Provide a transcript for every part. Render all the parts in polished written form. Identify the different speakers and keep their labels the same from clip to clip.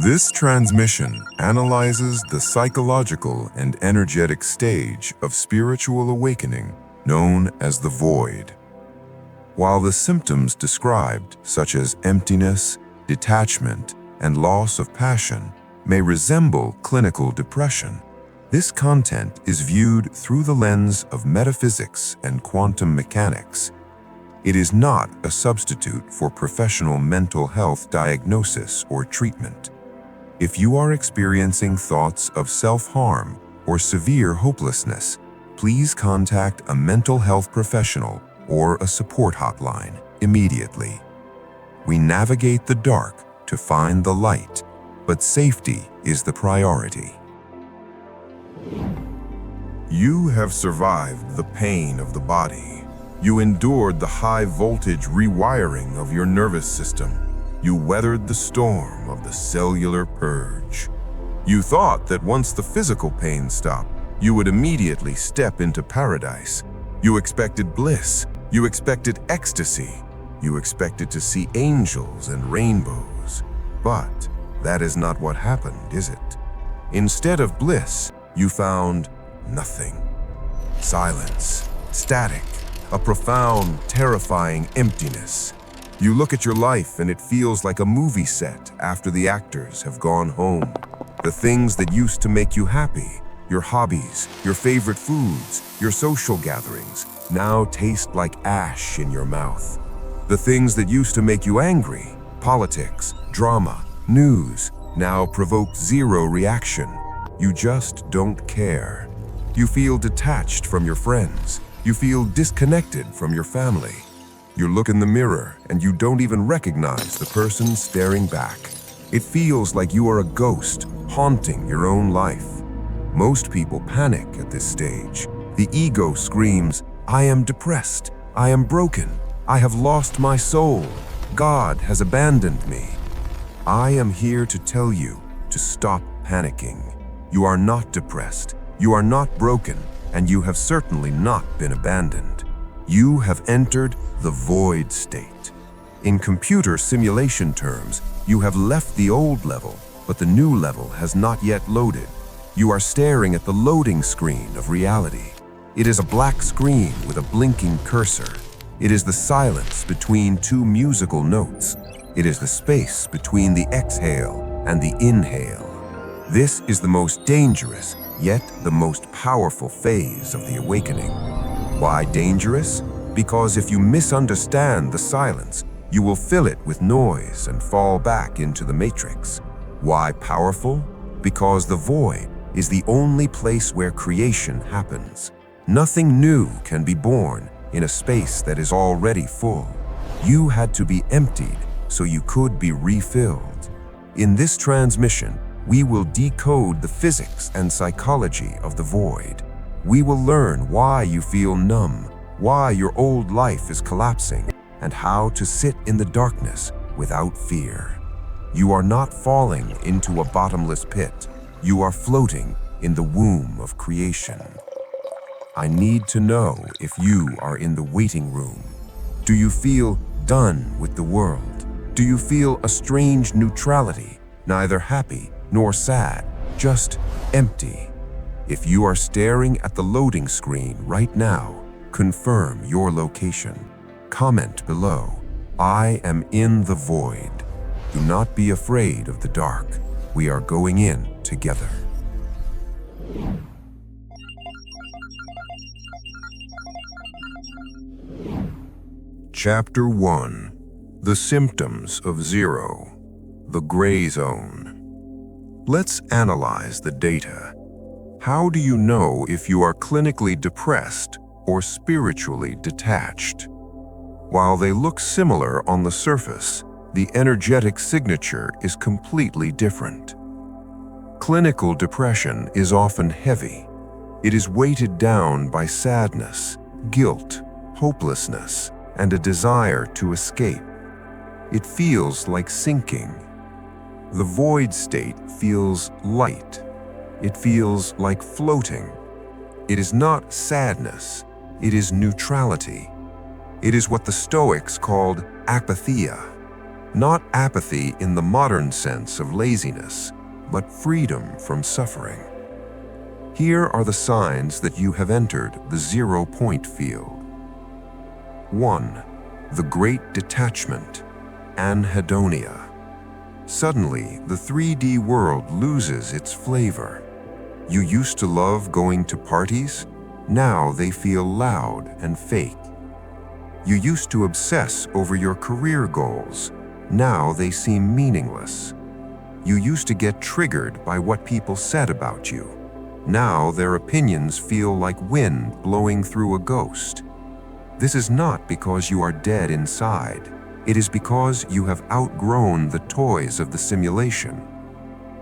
Speaker 1: This transmission analyzes the psychological and energetic stage of spiritual awakening known as the void. While the symptoms described, such as emptiness, detachment, and loss of passion, may resemble clinical depression, this content is viewed through the lens of metaphysics and quantum mechanics. It is not a substitute for professional mental health diagnosis or treatment. If you are experiencing thoughts of self-harm or severe hopelessness, please contact a mental health professional or a support hotline immediately. We navigate the dark to find the light, but safety is the priority. You have survived the pain of the body. You endured the high-voltage rewiring of your nervous system. You weathered the storm of the cellular purge. You thought that once the physical pain stopped, you would immediately step into paradise. You expected bliss. You expected ecstasy. You expected to see angels and rainbows. But that is not what happened, is it? Instead of bliss, you found nothing. Silence, static, a profound, terrifying emptiness. You look at your life and it feels like a movie set after the actors have gone home. The things that used to make you happy, your hobbies, your favorite foods, your social gatherings, now taste like ash in your mouth. The things that used to make you angry, politics, drama, news, now provoke zero reaction. You just don't care. You feel detached from your friends. You feel disconnected from your family. You look in the mirror and you don't even recognize the person staring back. It feels like you are a ghost haunting your own life. Most people panic at this stage. The ego screams, "I am depressed. I am broken. I have lost my soul. God has abandoned me." I am here to tell you to stop panicking. You are not depressed. You are not broken, and you have certainly not been abandoned. You have entered the void state. In computer simulation terms, you have left the old level, but the new level has not yet loaded. You are staring at the loading screen of reality. It is a black screen with a blinking cursor. It is the silence between two musical notes. It is the space between the exhale and the inhale. This is the most dangerous, yet the most powerful phase of the awakening. Why dangerous? Because if you misunderstand the silence, you will fill it with noise and fall back into the matrix. Why powerful? Because the void is the only place where creation happens. Nothing new can be born in a space that is already full. You had to be emptied so you could be refilled. In this transmission, we will decode the physics and psychology of the void. We will learn why you feel numb, why your old life is collapsing, and how to sit in the darkness without fear. You are not falling into a bottomless pit. You are floating in the womb of creation. I need to know if you are in the waiting room. Do you feel done with the world? Do you feel a strange neutrality, neither happy nor sad, just empty? If you are staring at the loading screen right now, confirm your location. Comment below, "I am in the void." Do not be afraid of the dark. We are going in together. Chapter 1. The Symptoms of Zero. The Gray Zone. Let's analyze the data. How do you know if you are clinically depressed or spiritually detached? While they look similar on the surface, the energetic signature is completely different. Clinical depression is often heavy. It is weighted down by sadness, guilt, hopelessness, and a desire to escape. It feels like sinking. The void state feels light. It feels like floating. It is not sadness. It is neutrality. It is what the Stoics called apatheia. Not apathy in the modern sense of laziness, but freedom from suffering. Here are the signs that you have entered the 0-point field. 1. The Great Detachment, anhedonia. Suddenly, the 3D world loses its flavor. You used to love going to parties? Now they feel loud and fake. You used to obsess over your career goals. Now they seem meaningless. You used to get triggered by what people said about you. Now their opinions feel like wind blowing through a ghost. This is not because you are dead inside. It is because you have outgrown the toys of the simulation.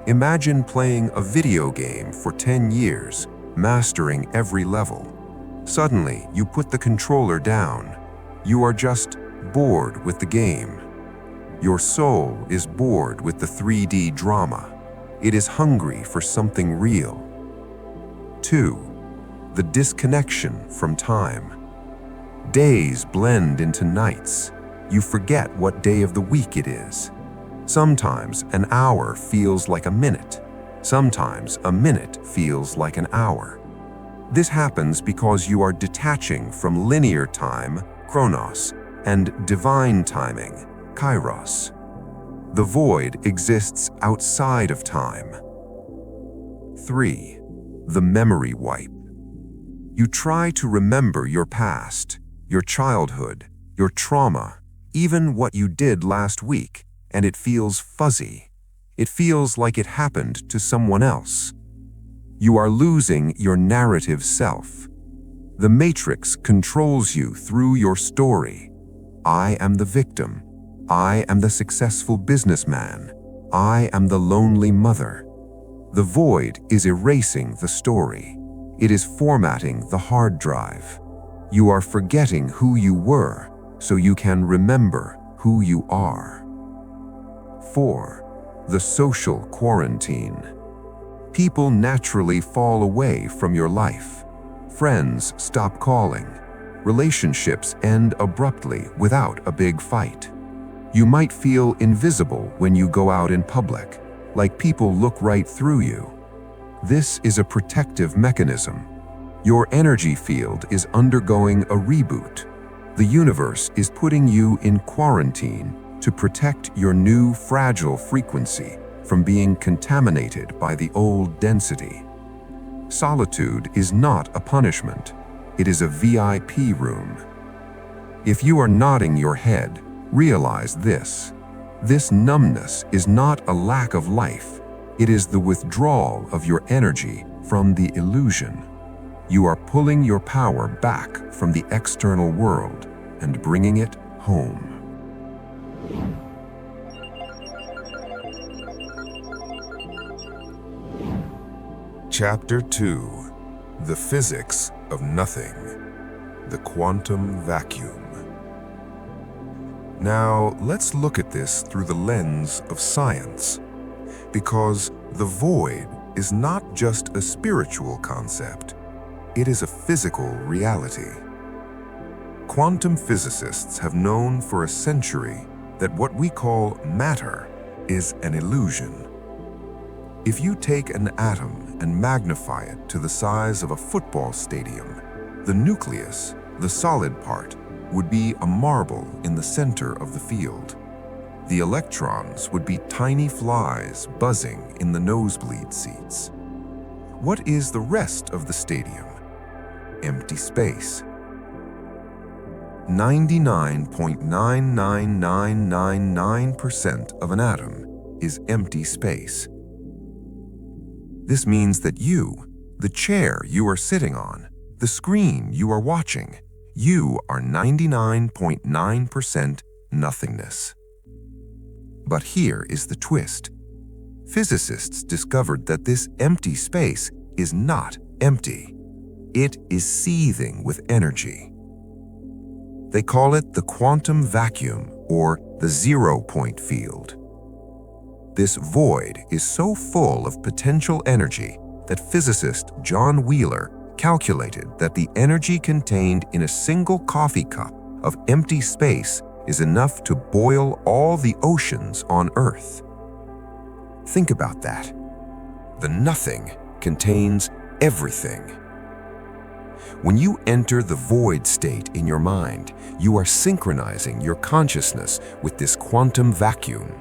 Speaker 1: Imagine playing a video game for 10 years, mastering every level. Suddenly, you put the controller down. You are just bored with the game. Your soul is bored with the 3D drama. It is hungry for something real. 2. The disconnection from time. Days blend into nights. You forget what day of the week it is. Sometimes an hour feels like a minute. Sometimes a minute feels like an hour. This happens because you are detaching from linear time, chronos, and divine timing, kairos. The void exists outside of time. 3. The memory wipe. You try to remember your past, your childhood, your trauma, even what you did last week, and it feels fuzzy. It feels like it happened to someone else. You are losing your narrative self. The matrix controls you through your story. I am the victim. I am the successful businessman. I am the lonely mother. The void is erasing the story. It is formatting the hard drive. You are forgetting who you were, so you can remember who you are. 4. The social quarantine. People naturally fall away from your life. Friends stop calling. Relationships end abruptly without a big fight. You might feel invisible when you go out in public, like people look right through you. This is a protective mechanism. Your energy field is undergoing a reboot. The universe is putting you in quarantine to protect your new fragile frequency from being contaminated by the old density. Solitude is not a punishment. It is a VIP room. If you are nodding your head, realize this. This numbness is not a lack of life. It is the withdrawal of your energy from the illusion. You are pulling your power back from the external world and bringing it home. Chapter 2. The Physics of Nothing. The Quantum Vacuum. Now, let's look at this through the lens of science, because the void is not just a spiritual concept, it is a physical reality. Quantum physicists have known for a century that what we call matter is an illusion. If you take an atom and magnify it to the size of a football stadium, the nucleus, the solid part, would be a marble in the center of the field. The electrons would be tiny flies buzzing in the nosebleed seats. What is the rest of the stadium? Empty space. 99.99999% of an atom is empty space. This means that you, the chair you are sitting on, the screen you are watching, you are 99.9% nothingness. But here is the twist. Physicists discovered that this empty space is not empty. It is seething with energy. They call it the quantum vacuum, or the 0-point field. This void is so full of potential energy that physicist John Wheeler calculated that the energy contained in a single coffee cup of empty space
Speaker 2: is enough to boil all the oceans on Earth. Think about that. The nothing contains everything. When you enter the void state in your mind, you are synchronizing your consciousness with this quantum vacuum.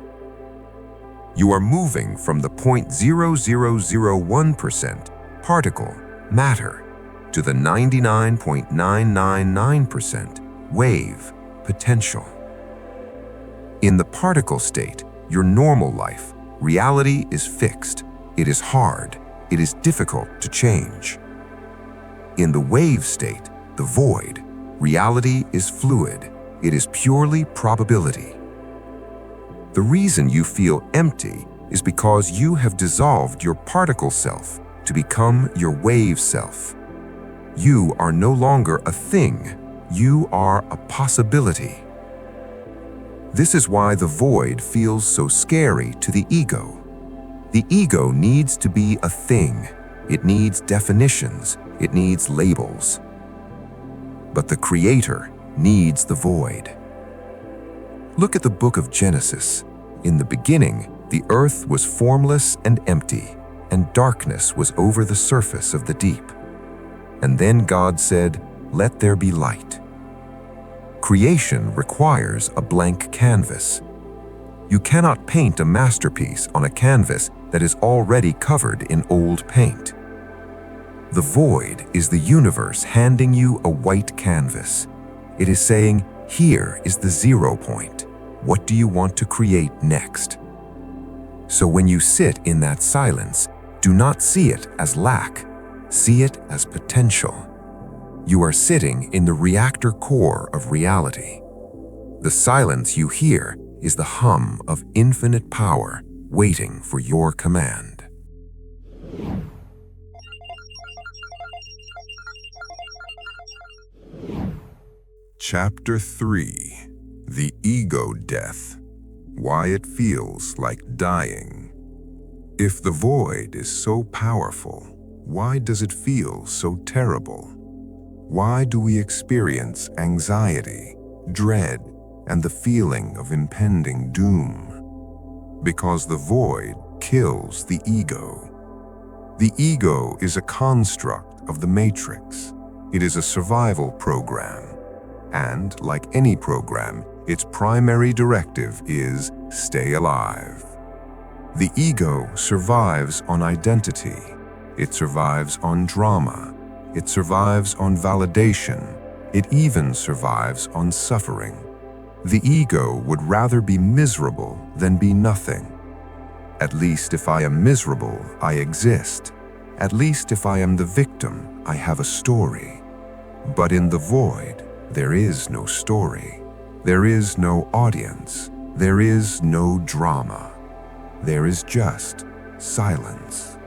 Speaker 2: You are moving from the 0.0001% particle, matter, to the 99.999% wave, potential. In the particle state, your normal life, reality is fixed. It is hard. It is difficult to change. In the wave state, the void, reality is fluid. It is purely probability. The reason you feel empty is because you have dissolved your particle self to become your wave self. You are no longer a thing. You are a possibility. This is why the void feels so scary to the ego. The ego needs to be a thing. It needs definitions. It needs labels. But the Creator needs the void. Look at the book of Genesis. In the beginning, the earth was formless and empty, and darkness was over the surface of the deep. And then God said, "Let there be light." Creation requires a blank canvas. You cannot paint a masterpiece on a canvas that is already covered in old paint. The void is the universe handing you a white canvas. It is saying, here is the 0 point. What do you want to create next? So when you sit in that silence, do not see it as lack. See it as potential. You are sitting in the reactor core of reality. The silence you hear is the hum of infinite power waiting for your command.
Speaker 1: Chapter 3. The Ego Death. Why it feels like dying. If the void is so powerful, why does it feel so terrible? Why do we experience anxiety, dread, and the feeling of impending doom? Because the void kills the ego. The ego is a construct of the matrix. It is a survival program. And, like any program, its primary directive is stay alive. The ego survives on identity. It survives on drama. It survives on validation. It even survives on suffering. The ego would rather be miserable than be nothing. At least if I am miserable, I exist. At least if I am the victim, I have a story. But in the void, there is no story. There is no audience. There is no drama. There is just silence.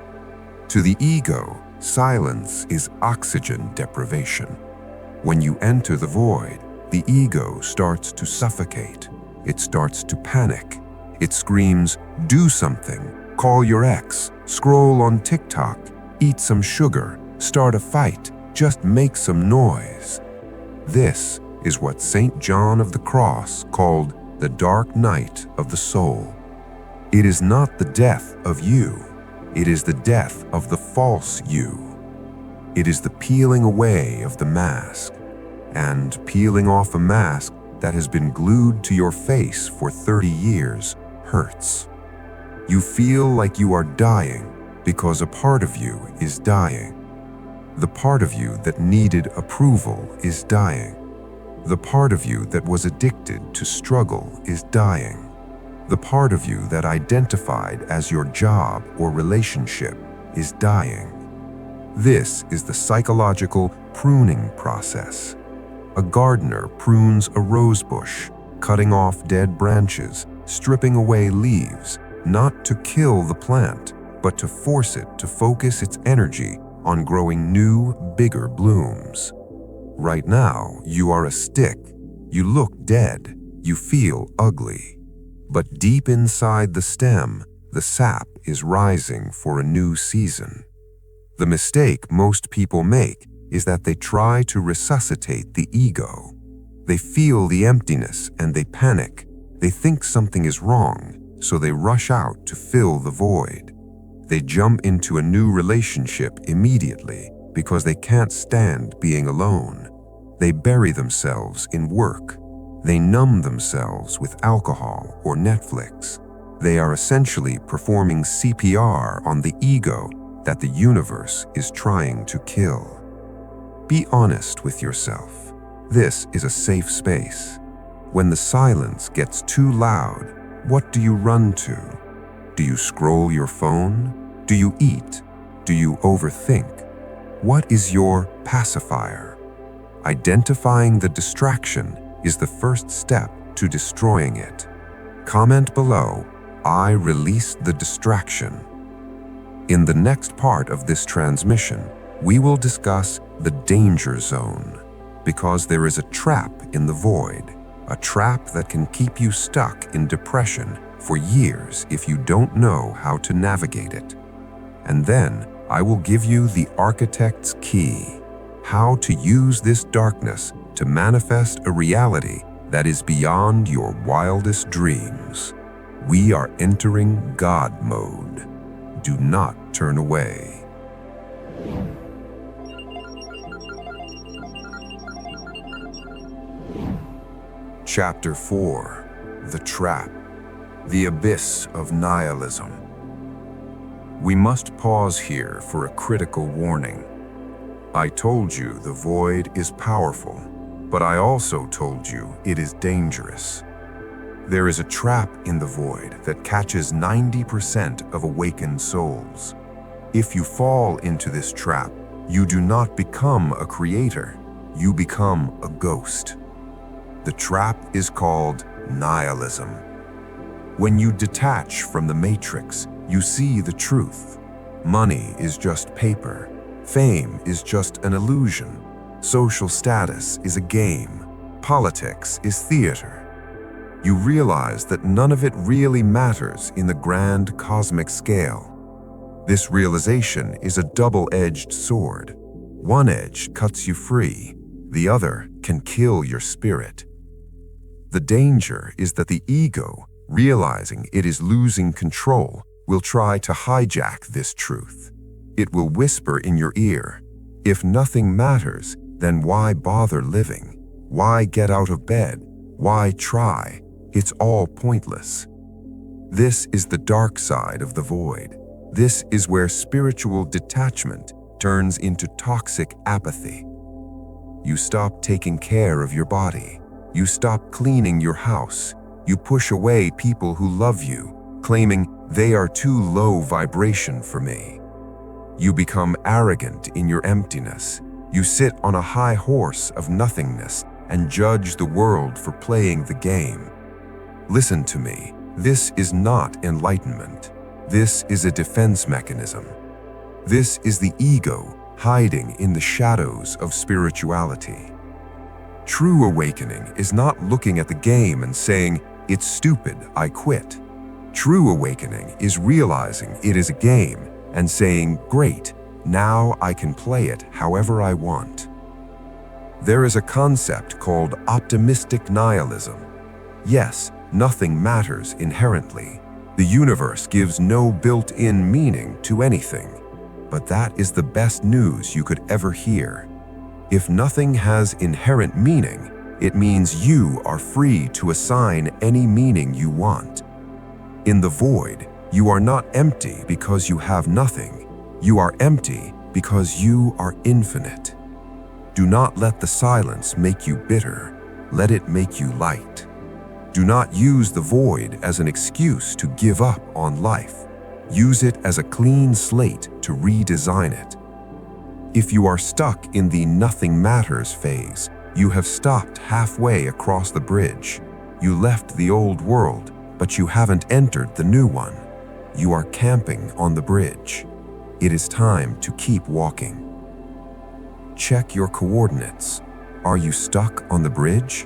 Speaker 1: To the ego, silence is oxygen deprivation. When you enter the void, the ego starts to suffocate. It starts to panic. It screams, do something, call your ex, scroll on TikTok, eat some sugar, start a fight, just make some noise. This is what St. John of the Cross called the dark night of the soul. It is not the death of you. It is the death of the false you. It is the peeling away of the mask. And peeling off a mask that has been glued to your face for 30 years hurts. You feel like you are dying because a part of you is dying. The part of you that needed approval is dying. The part of you that was addicted to struggle is dying. The part of you that identified as your job or relationship is dying. This is the psychological pruning process. A gardener prunes a rose bush, cutting off dead branches, stripping away leaves, not to kill the plant, but to force it to focus its energy on growing new, bigger blooms. Right now, you are a stick. You look dead. You feel ugly. But deep inside the stem, the sap is rising for a new season. The mistake most people make is that they try to resuscitate the ego.
Speaker 2: They feel the emptiness and they panic. They think something is wrong, so they rush out to fill the void. They jump into a new relationship immediately because they can't stand being alone. They bury themselves in work. They numb themselves with alcohol or Netflix. They are essentially performing CPR on the ego that the universe is trying to kill. Be honest with yourself. This is a safe space. When the silence gets too loud, what do you run to? Do you scroll your phone? Do you eat? Do you overthink? What is your pacifier? Identifying the distraction is the first step to destroying it. Comment below, I released the distraction. In the next part of this transmission, we will discuss the danger zone, because there is a trap in the void, a trap that can keep you stuck in depression for years if you don't know how to navigate it. And then I will give you the architect's key, how to use this darkness to manifest a reality that is beyond your wildest dreams. We are entering God mode. Do not turn away.
Speaker 1: Chapter 4. The Trap. The Abyss of Nihilism. We must pause here for a critical warning. I told you the void is powerful, but I also told you it is dangerous. There is a trap in the void that catches 90% of awakened souls. If you fall into this trap, you do not become a creator, you become a ghost. The trap is called nihilism. When you detach from the matrix, you see the truth. Money is just paper. Fame is just an illusion. Social status is a game. Politics is theater. You realize that none of it really matters in the grand cosmic scale. This realization is a double-edged sword. One edge cuts you free. The other can kill your spirit. The danger is that the ego, realizing it is losing control, will try to hijack this truth. It will whisper in your ear, if nothing matters, then why bother living? Why get out of bed? Why try? It's all pointless. This is the dark side of the void. This is where spiritual detachment turns into toxic apathy. You stop taking care of your body. You stop cleaning your house. You push away people who love you, claiming they are too low vibration for me. You become arrogant in your emptiness. You sit on a high horse of nothingness and judge the world for playing the game. Listen to me. This is not enlightenment. This is a defense mechanism. This is the ego hiding in the shadows of spirituality. True awakening is not looking at the game and saying, "It's stupid, I quit." True awakening is realizing it is a game and saying, "Great, now I can play it however I want." There is a concept called optimistic nihilism. Yes, nothing matters inherently. The universe gives no built-in meaning to anything. But that is the best news you could ever hear. If nothing has inherent meaning, it means you are free to assign any meaning you want. In the void, you are not empty because you have nothing. You are empty because you are infinite. Do not let the silence make you bitter. Let it make you light. Do not use the void as an excuse to give up on life. Use it as a clean slate to redesign it. If you are stuck in the nothing matters phase, you have stopped halfway across the bridge. You left the old world, but you haven't entered the new one. You are camping on the bridge. It is time to keep walking. Check your coordinates. Are you stuck on the bridge?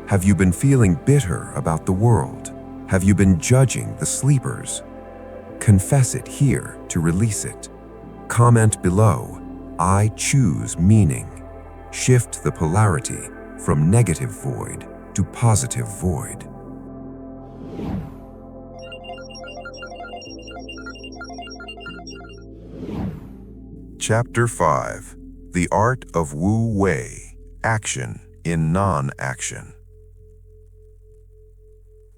Speaker 1: Have you been feeling bitter about the world? Have you been judging the sleepers? Confess it here to release it. Comment below, I choose meaning. Shift the polarity
Speaker 2: from negative void to positive void.
Speaker 1: Chapter 5. The Art of Wu Wei, Action in Non-Action.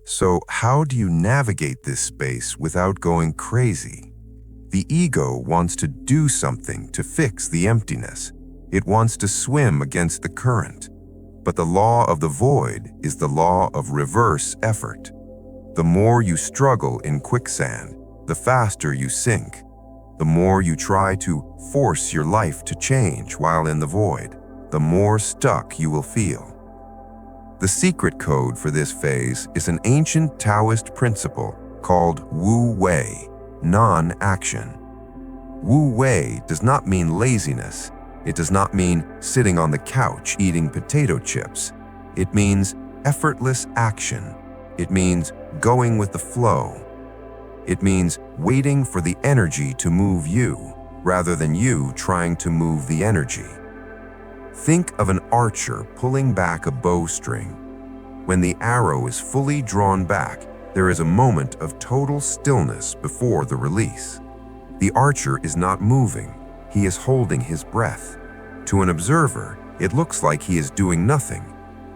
Speaker 1: So, how do you navigate this space without going crazy? The ego wants to do something to fix the emptiness. It wants to swim against the current. But the law of the void is the law of reverse effort. The more you struggle in quicksand, the faster you sink. The more you try to force your life to change while in the void, the more stuck you will feel. The secret code for this phase is an ancient Taoist principle called Wu Wei, non-action. Wu Wei does not mean laziness. It does not mean sitting on the couch eating potato chips. It means effortless action. It means going with the flow. It means waiting for the energy to move you, rather than you trying to move the energy. Think of an archer pulling back a bowstring. When the arrow is fully drawn back, there is a moment of total stillness before the release. The archer is not moving. He is holding his breath. To an observer, it looks like he is doing nothing,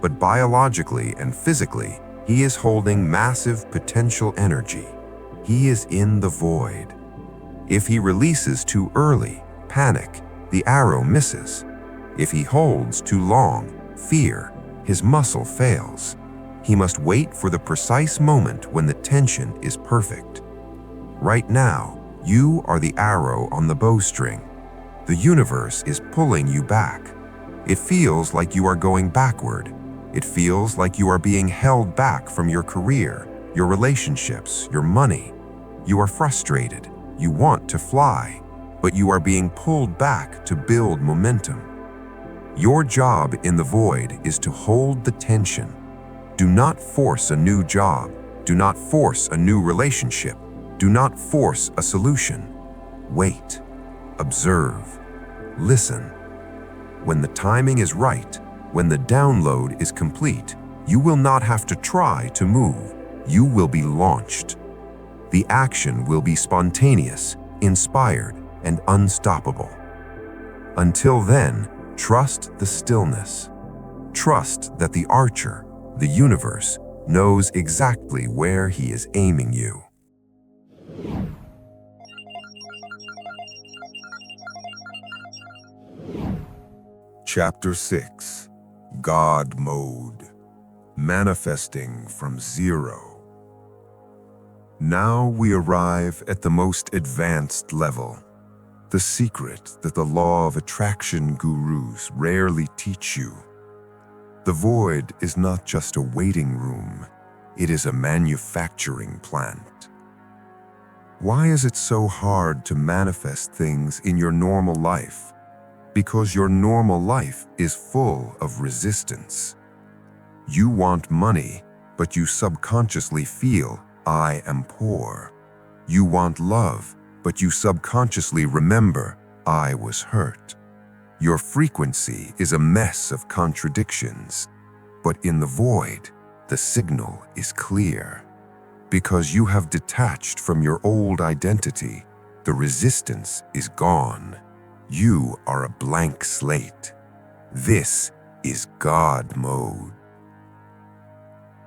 Speaker 1: but biologically and physically, he is holding massive potential energy. He is in the void. If he releases too early, panic, the arrow misses. If he holds too long, fear, his muscle fails. He must wait for the precise moment when the tension is perfect. Right now, you are the arrow on the bowstring. The universe is pulling you back. It feels like you are going backward. It feels like you are being held back from your career, your relationships, your money. You are frustrated. You want to fly, but you are being pulled back to build momentum. Your job in the void is to hold the tension. Do not force a new job. Do not force a new relationship. Do not force a solution. Wait. Observe. Listen. When the timing is right, when the download is complete, you will not have to try to move. You will be launched. The action will be spontaneous, inspired, and unstoppable. Until then, trust the stillness. Trust that the archer, the universe, knows exactly where he is aiming you. Chapter 6. God Mode, Manifesting from Zero. Now we arrive at the most advanced level, the secret that the law of attraction gurus rarely teach you. The void is not just a waiting room, it is a manufacturing plant. Why is it so hard to manifest things in your normal life? Because your normal life is full of resistance. You want money, but you subconsciously feel, I am poor. You want love, but you subconsciously remember, I was hurt. Your frequency is a mess of contradictions, but in the void, the signal is clear. Because you have detached from your old identity, the resistance is gone. You are a blank slate. This is God mode.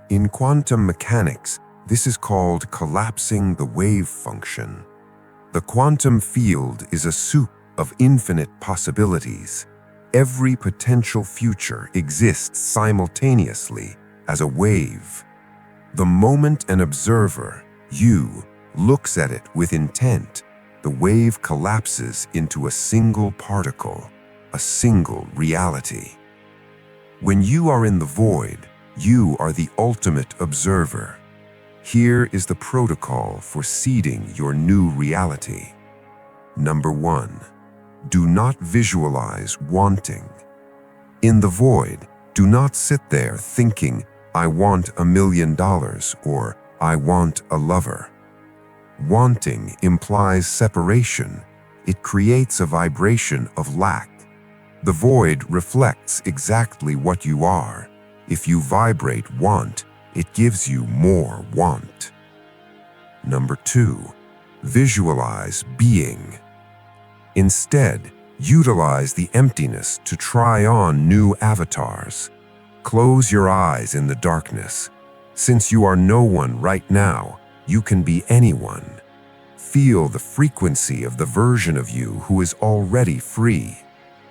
Speaker 1: In quantum mechanics, this is called collapsing the wave function. The quantum field is a soup of infinite possibilities. Every potential future exists simultaneously as a wave. The moment an observer, you, looks at it with intent, the wave collapses into a single particle, a single reality. When you are in the void, you are the ultimate observer. Here is the protocol for seeding your new reality. Number 1, do not visualize wanting. In the void, do not sit there thinking, I want $1 million or I want a lover. Wanting implies separation. It creates a vibration of lack.
Speaker 2: The void reflects exactly what you are. If you vibrate want, it gives you more want. Number 2, visualize being. Instead, utilize the emptiness to try on new avatars. Close your eyes in the darkness. Since you are no one right now, you can be anyone. Feel the frequency of the version of you who is already free.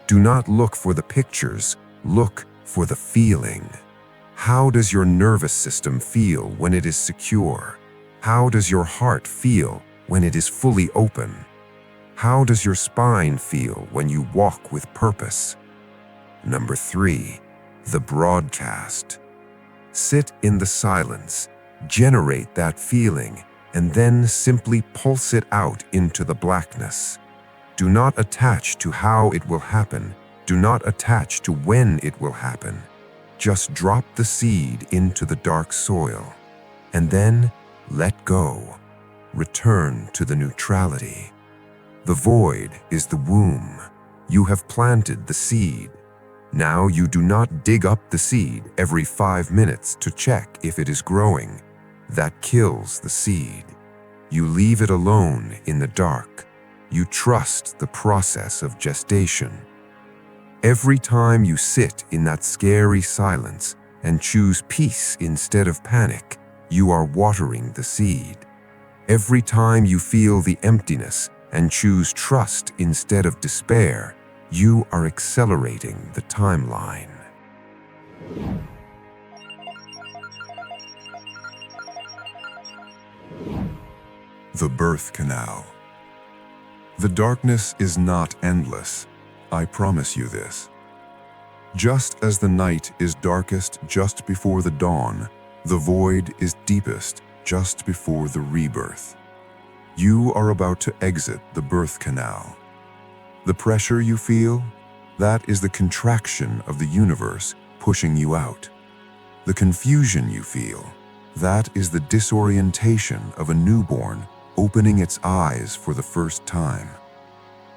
Speaker 2: Do not look for the pictures, look for the feeling. How does your nervous system feel when it is secure? How does your heart feel when it is fully open? How does your spine feel when you walk with purpose? Number 3, the broadcast. Sit in the silence, generate that feeling, and then simply pulse it out into the blackness. Do not attach to how it will happen. Do not attach to when it will happen. Just drop the seed into the dark soil, and then let go. Return to the neutrality. The void is the womb. You have planted the seed. Now you do not dig up the seed every 5 minutes to check if it is growing. That kills the seed. You leave it alone in the dark. You trust the process of gestation. Every time you sit in that scary silence and choose peace instead of panic, you are watering the seed. Every time you feel the emptiness and choose trust instead of despair, you are accelerating the timeline.
Speaker 1: The birth canal. The darkness is not endless. I promise you this. Just as the night is darkest just before the dawn, the void is deepest just before the rebirth. You are about to exit the birth canal. The pressure you feel, that is the contraction of the universe pushing you out. The confusion you feel, that is the disorientation of a newborn opening its eyes for the first time.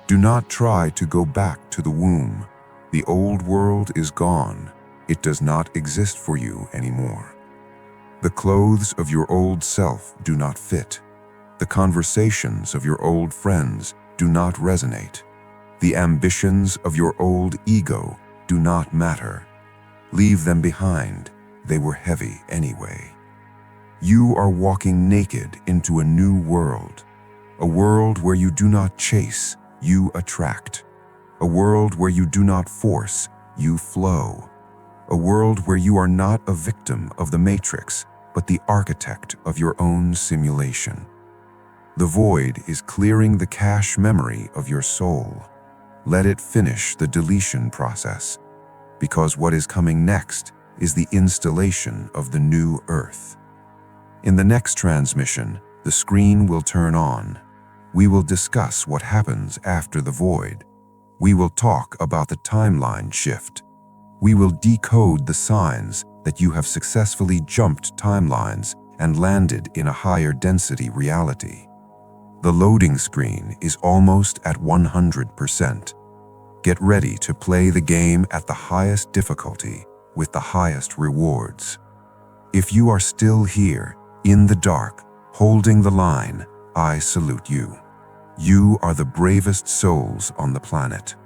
Speaker 1: Do not try to go back to the womb. The old world is gone. It does not exist for you anymore. The clothes of your old self do not fit. The conversations of your old friends do not resonate. The ambitions of your old ego do not matter. Leave them behind. They were heavy anyway. You are walking naked into a new world. A world where you do not chase, you attract. A world where you do not force, you flow. A world where you are not a victim of the matrix, but the architect of your own simulation. The void is clearing the cache memory of your soul. Let it finish the deletion process, because what is coming next is the installation of the new earth. In the next transmission, the screen will turn on. We will discuss what happens after the void. We will talk about the timeline shift. We will decode the signs that you have successfully jumped timelines and landed in a higher density reality. The loading screen is almost at 100%. Get ready to play the game at the highest difficulty with the highest rewards. If you are still here, in the dark, holding the line, I salute you. You are the bravest souls on the planet.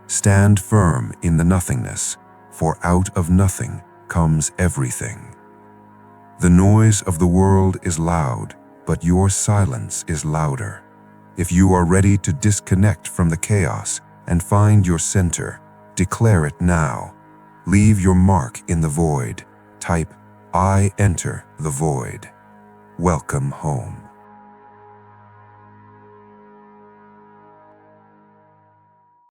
Speaker 1: Stand firm in the nothingness, for out of nothing comes everything. The noise of the world is loud, but your silence is louder. If you are ready to disconnect from the chaos and find your center, declare it now. Leave your mark in the void. Type, I enter the void. Welcome home.